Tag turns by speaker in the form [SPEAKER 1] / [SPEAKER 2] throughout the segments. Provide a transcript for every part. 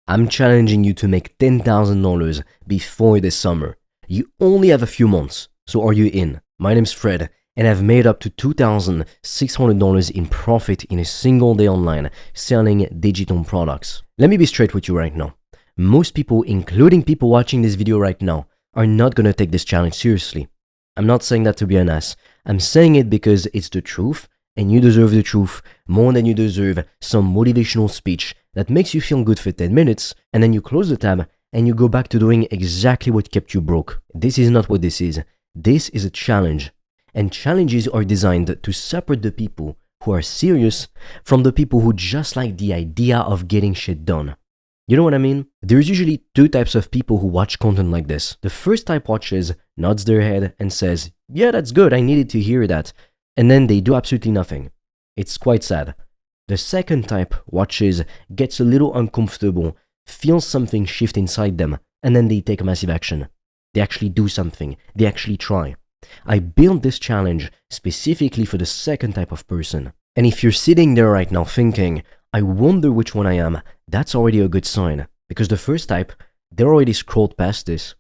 [SPEAKER 1] I'm challenging you to make $10,000 before this summer. You only have a few months, so are you in? My name's Fred, and I've made up to $2,600 in profit in a single day online selling digital products. Let me be straight with you right now. Most people, including people watching this video right now, are not gonna take this challenge seriously. I'm not saying that to be an ass. I'm saying it because it's the truth, and you deserve the truth more than you deserve some motivational speech that makes you feel good for 10 minutes, and then you close the tab and you go back to doing exactly what kept you broke. This is not what this is. This is a challenge. And challenges are designed to separate the people who are serious from the people who just like the idea of getting shit done. You know what I mean? There's usually two types of people who watch content like this. The first type watches, nods their head and says, yeah, that's good, I needed to hear that. And then they do absolutely nothing. It's quite sad. The second type watches, gets a little uncomfortable, feels something shift inside them, and then they take massive action. They actually do something. They actually try. I built this challenge specifically for the second type of person. And if you're sitting there right now thinking, I wonder which one I am, that's already a good sign. Because the first type, they already scrolled past this.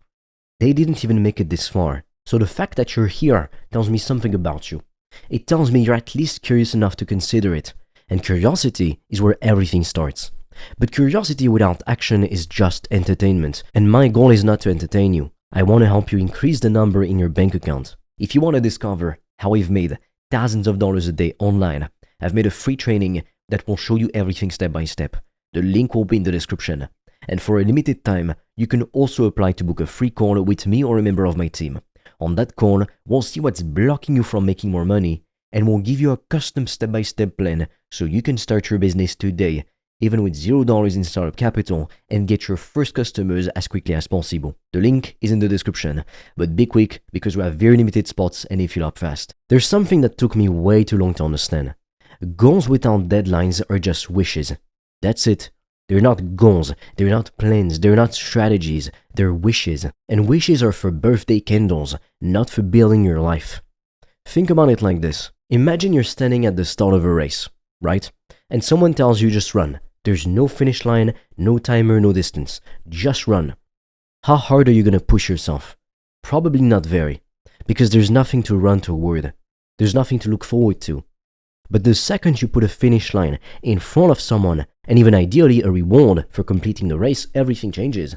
[SPEAKER 1] They didn't even make it this far. So the fact that you're here tells me something about you. It tells me you're at least curious enough to consider it. And curiosity is where everything starts. But curiosity without action is just entertainment. And my goal is not to entertain you. I want to help you increase the number in your bank account. If you want to discover how I've made thousands of dollars a day online, I've made a free training that will show you everything step by step. The link will be in the description. And for a limited time, you can also apply to book a free call with me or a member of my team. On that call, we'll see what's blocking you from making more money, and we'll give you a custom step-by-step plan so you can start your business today, even with $0 in startup capital, and get your first customers as quickly as possible. The link is in the description, but be quick because we have very limited spots and they fill up fast. There's something that took me way too long to understand. Goals without deadlines are just wishes. That's it. They're not goals, they're not plans, they're not strategies, they're wishes. And wishes are for birthday candles, not for building your life. Think about it like this. Imagine you're standing at the start of a race, right? And someone tells you just run. There's no finish line, no timer, no distance. Just run. How hard are you gonna push yourself? Probably not very, because there's nothing to run toward. There's nothing to look forward to. But the second you put a finish line in front of someone, and even ideally a reward for completing the race, everything changes.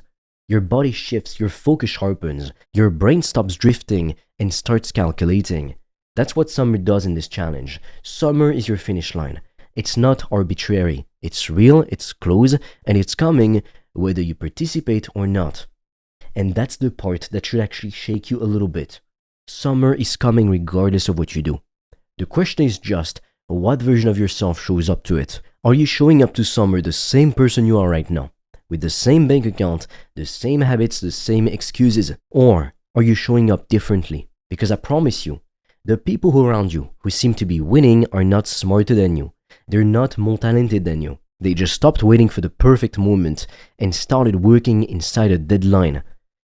[SPEAKER 1] Your body shifts, your focus sharpens, your brain stops drifting and starts calculating. That's what summer does in this challenge. Summer is your finish line. It's not arbitrary. It's real, it's close, and it's coming whether you participate or not. And that's the part that should actually shake you a little bit. Summer is coming regardless of what you do. The question is just, what version of yourself shows up to it? Are you showing up to summer the same person you are right now? With the same bank account, the same habits, the same excuses? Or are you showing up differently? Because I promise you, the people who are around you who seem to be winning are not smarter than you. They're not more talented than you. They just stopped waiting for the perfect moment and started working inside a deadline.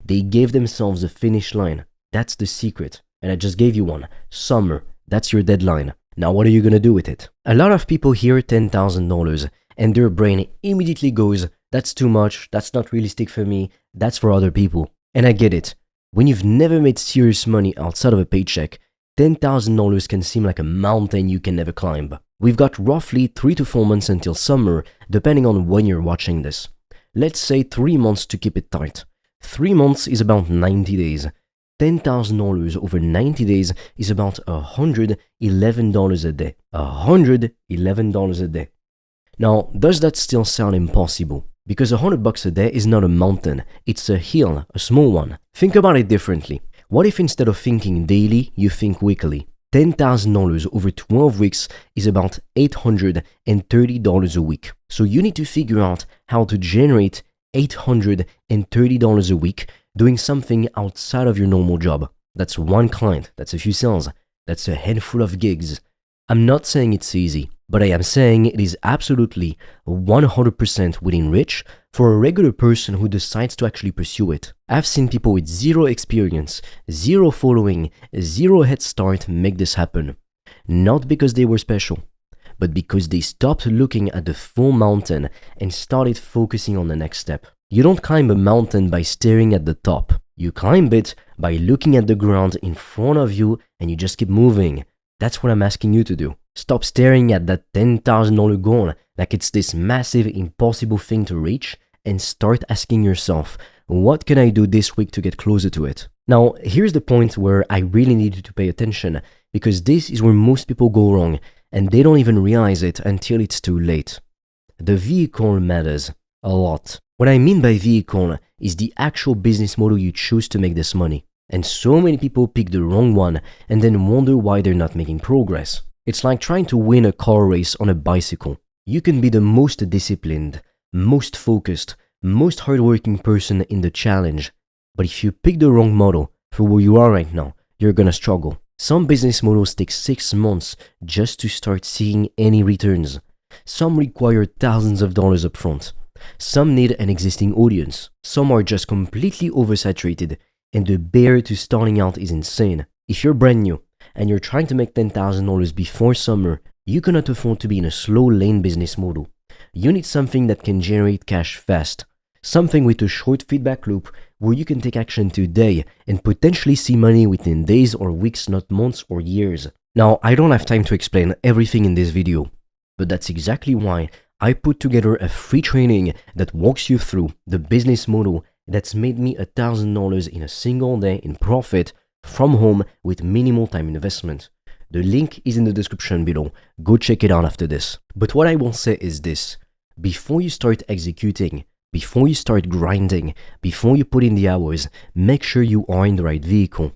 [SPEAKER 1] They gave themselves a finish line. That's the secret. And I just gave you one. Summer. That's your deadline. Now what are you gonna do with it? A lot of people hear $10,000 and their brain immediately goes, that's too much, that's not realistic for me, that's for other people. And I get it. When you've never made serious money outside of a paycheck, $10,000 can seem like a mountain you can never climb. We've got roughly 3 to 4 months until summer, depending on when you're watching this. Let's say 3 months to keep it tight. 3 months is about 90 days. $10,000 over 90 days is about $111 a day. $111 a day. Now, does that still sound impossible? Because $100 a day is not a mountain, it's a hill, a small one. Think about it differently. What if instead of thinking daily, you think weekly? $10,000 over 12 weeks is about $830 a week. So you need to figure out how to generate $830 a week doing something outside of your normal job. That's one client, that's a few sales, that's a handful of gigs. I'm not saying it's easy, but I am saying it is absolutely 100% within reach for a regular person who decides to actually pursue it. I've seen people with zero experience, zero following, zero head start make this happen. Not because they were special, but because they stopped looking at the full mountain and started focusing on the next step. You don't climb a mountain by staring at the top. You climb it by looking at the ground in front of you and you just keep moving. That's what I'm asking you to do. Stop staring at that $10,000 goal like it's this massive, impossible thing to reach and start asking yourself, what can I do this week to get closer to it? Now, here's the point where I really need you to pay attention because this is where most people go wrong and they don't even realize it until it's too late. The vehicle matters a lot. What I mean by vehicle is the actual business model you choose to make this money. And so many people pick the wrong one and then wonder why they're not making progress. It's like trying to win a car race on a bicycle. You can be the most disciplined, most focused, most hardworking person in the challenge. But if you pick the wrong model for where you are right now, you're gonna struggle. Some business models take 6 months just to start seeing any returns. Some require thousands of dollars upfront. Some need an existing audience. Some are just completely oversaturated, and the barrier to starting out is insane. If you're brand new and you're trying to make $10,000 before summer, you cannot afford to be in a slow lane business model. You need something that can generate cash fast. Something with a short feedback loop where you can take action today and potentially see money within days or weeks, not months or years. Now, I don't have time to explain everything in this video, but that's exactly why I put together a free training that walks you through the business model that's made me $1,000 in a single day in profit from home with minimal time investment. The link is in the description below. Go check it out after this. But what I will say is this: before you start executing, before you start grinding, before you put in the hours, make sure you are in the right vehicle.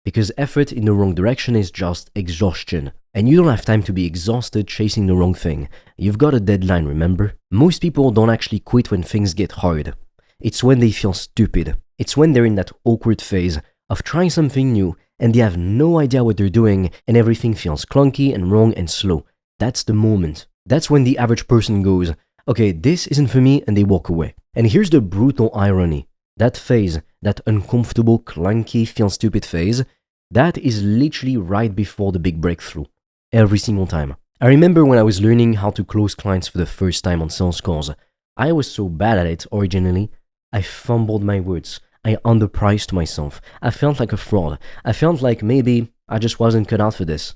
[SPEAKER 1] Because effort in the wrong direction is just exhaustion. And you don't have time to be exhausted chasing the wrong thing. You've got a deadline, remember? Most people don't actually quit when things get hard. It's when they feel stupid. It's when they're in that awkward phase of trying something new and they have no idea what they're doing and everything feels clunky and wrong and slow. That's the moment. That's when the average person goes, okay, this isn't for me, and they walk away. And here's the brutal irony. That phase, that uncomfortable, clunky, feel stupid phase, that is literally right before the big breakthrough. Every single time. I remember when I was learning how to close clients for the first time on sales calls. I was so bad at it originally. I fumbled my words. I underpriced myself. I felt like a fraud. I felt like maybe I just wasn't cut out for this.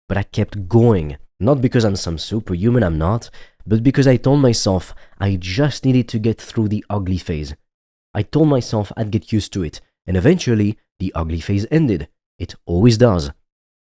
[SPEAKER 1] But I kept going. Not because I'm some superhuman, I'm not, but because I told myself I just needed to get through the ugly phase. I told myself I'd get used to it, and eventually the ugly phase ended. It always does.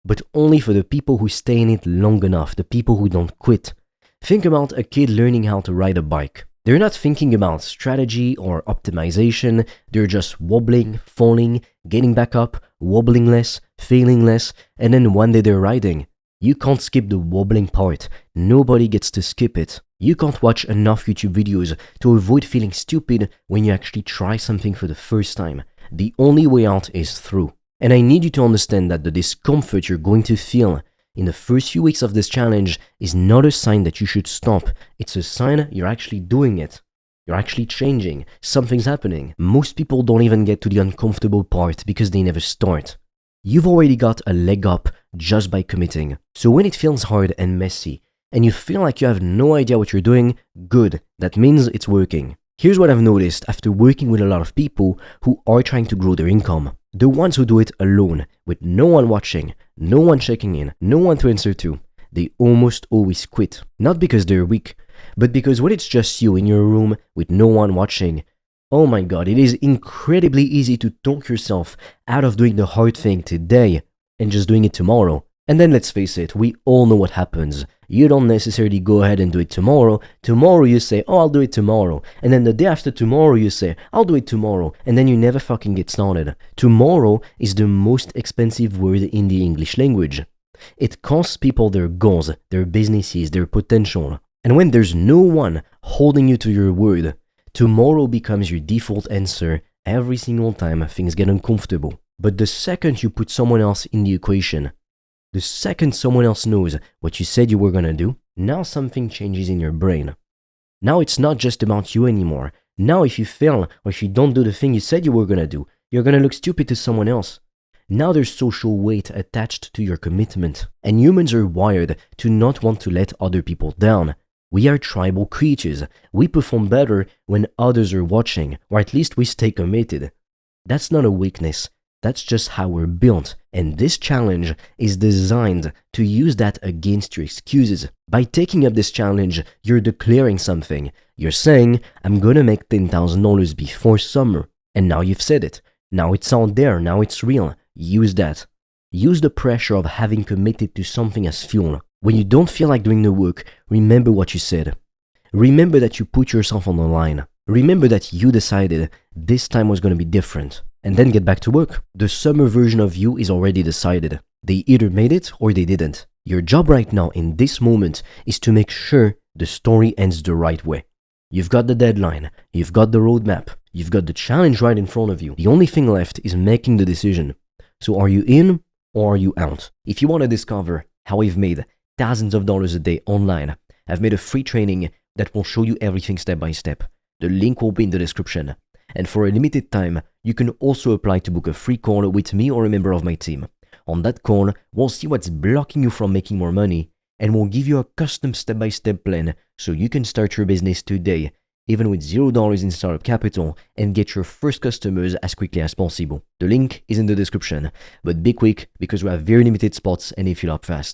[SPEAKER 1] But only for the people who stay in it long enough, the people who don't quit. Think about a kid learning how to ride a bike. They're not thinking about strategy or optimization, they're just wobbling, falling, getting back up, wobbling less, failing less, and then one day they're riding. You can't skip the wobbling part. Nobody gets to skip it. You can't watch enough YouTube videos to avoid feeling stupid when you actually try something for the first time. The only way out is through. And I need you to understand that the discomfort you're going to feel in the first few weeks of this challenge is not a sign that you should stop. It's a sign you're actually doing it. You're actually changing. Something's happening. Most people don't even get to the uncomfortable part because they never start. You've already got a leg up just by committing. So when it feels hard and messy, and you feel like you have no idea what you're doing, good. That means it's working. Here's what I've noticed after working with a lot of people who are trying to grow their income. The ones who do it alone, with no one watching, no one checking in, no one to answer to, they almost always quit. Not because they're weak, but because when it's just you in your room with no one watching, oh my god, it is incredibly easy to talk yourself out of doing the hard thing today and just doing it tomorrow. And then let's face it, we all know what happens. You don't necessarily go ahead and do it tomorrow. Tomorrow you say, oh, I'll do it tomorrow. And then the day after tomorrow you say, I'll do it tomorrow. And then you never fucking get started. Tomorrow is the most expensive word in the English language. It costs people their goals, their businesses, their potential. And when there's no one holding you to your word, tomorrow becomes your default answer every single time things get uncomfortable. But the second you put someone else in the equation, the second someone else knows what you said you were gonna do, now something changes in your brain. Now it's not just about you anymore. Now if you fail or if you don't do the thing you said you were gonna do, you're gonna look stupid to someone else. Now there's social weight attached to your commitment. And humans are wired to not want to let other people down. We are tribal creatures. We perform better when others are watching, or at least we stay committed. That's not a weakness. That's just how we're built. And this challenge is designed to use that against your excuses. By taking up this challenge, you're declaring something. You're saying, I'm gonna make $10,000 before summer. And now you've said it. Now it's out there. Now it's real. Use that. Use the pressure of having committed to something as fuel. When you don't feel like doing the work, remember what you said. Remember that you put yourself on the line. Remember that you decided this time was going to be different. And then get back to work. The summer version of you is already decided. They either made it or they didn't. Your job right now in this moment is to make sure the story ends the right way. You've got the deadline. You've got the roadmap. You've got the challenge right in front of you. The only thing left is making the decision. So are you in or are you out? If you want to discover how I've made thousands of dollars a day online, I've made a free training that will show you everything step by step. The link will be in the description. And for a limited time, you can also apply to book a free call with me or a member of my team. On that call, we'll see what's blocking you from making more money, and we'll give you a custom step-by-step plan so you can start your business today, even with $0 in startup capital, and get your first customers as quickly as possible. The link is in the description, but be quick because we have very limited spots and they fill up fast.